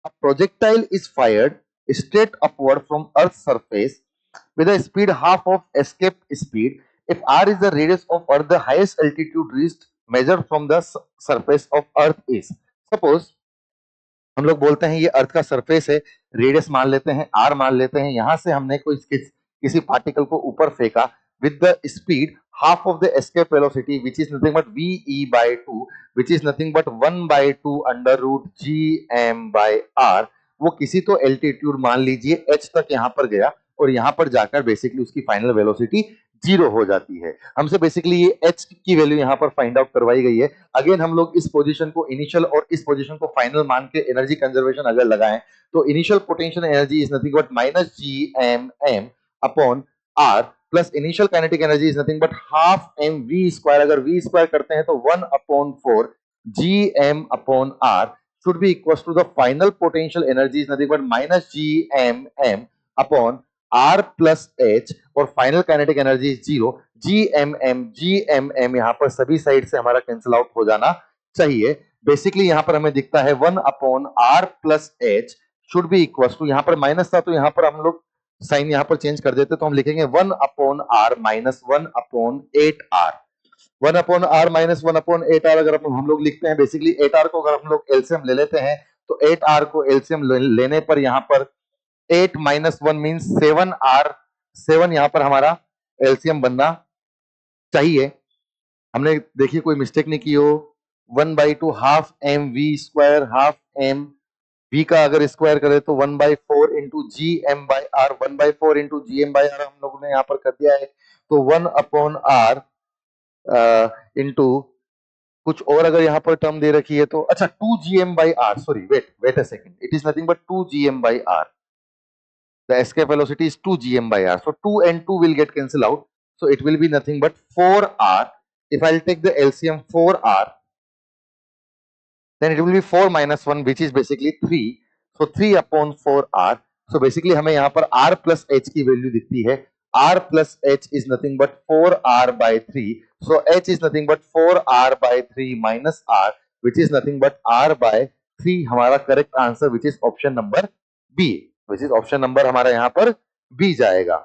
A projectile is fired straight upward from Earth's surface with a speed half of escape speed. If r is the radius of Earth, the highest altitude reached measured from the surface of Earth is. Suppose हम लोग बोलते हैं ये अर्थ का surface है, radius मान लेते हैं, आर मान लेते हैं, यहां से हमने कोई किसी पार्टिकल को ऊपर फेंका with the speed half of the escape velocity, which is nothing but ve by 2, which is nothing but 1 by 2 under root gm by r. वो किसी तो एल्टीट्यूड मान लीजिए h तक यहाँ पर गया और यहाँ पर जाकर बेसिकली उसकी फाइनल वेलोसिटी 0 हो जाती है. हमसे बेसिकली ये h की वैल्यू यहाँ पर फाइंड आउट करवाई गई है. अगेन हम लोग इस पोजीशन को इनिशियल और इस पोजीशन को फाइनल मान के एनर्जी कंजर्वेशन अगर लगाएं तो initial potential energy is nothing but minus G M M upon R plus initial kinetic energy is nothing but half M V square. अगर वी स्क्वायर करते हैं तो 1/4 G M upon R should be equals to the final potential energy is nothing but minus gmm upon r plus h और final kinetic energy 0. gmm यहाँ पर सभी side से हमारा कैंसिल आउट हो जाना चाहिए. बेसिकली यहाँ पर हमें दिखता है 1/r plus h should be equals to, यहाँ पर माइनस था तो यहाँ पर हम लोग साइन यहाँ पर चेंज कर देते तो हम लिखेंगे 1/r minus 1/8r. 1/r minus 1/8r अगर हम लोग लिखते हैं बेसिकली 8r को अगर हम लोग एलसीएम ले लेते हैं तो 8r को एलसीएम लेने पर यहाँ पर 8 minus 1 मीन्स 7r. 7 यहाँ पर हमारा एलसीएम बनना चाहिए. हमने देखिए कोई मिस्टेक नहीं की हो. 1/2 half M V square half M v का अगर स्क्वायर करें तो 1/4 into G M by R. 1/4 into G M by R हम लोगों ने यहाँ पर कर दिया है तो 1/r इंटू कुछ और अगर यहाँ पर टर्म दे रखी है तो अच्छा 2gm by r. Sorry wait a second. It is nothing but 2gm by r. The escape velocity is 2gm by r. So 2 and 2 will get cancelled out. So it will be nothing but 4r. If I'll take the LCM 4r, then it will be 4 minus 1, which is basically 3. So 3/4r. So basically हमें यहाँ पर r plus h की value दिखती है. r plus h is nothing but 4r by 3. So h is nothing but 4r by 3 minus r, which is nothing but r by 3. हमारा correct answer which is option number B, which is option number हमारा यहाँ पर B जाएगा.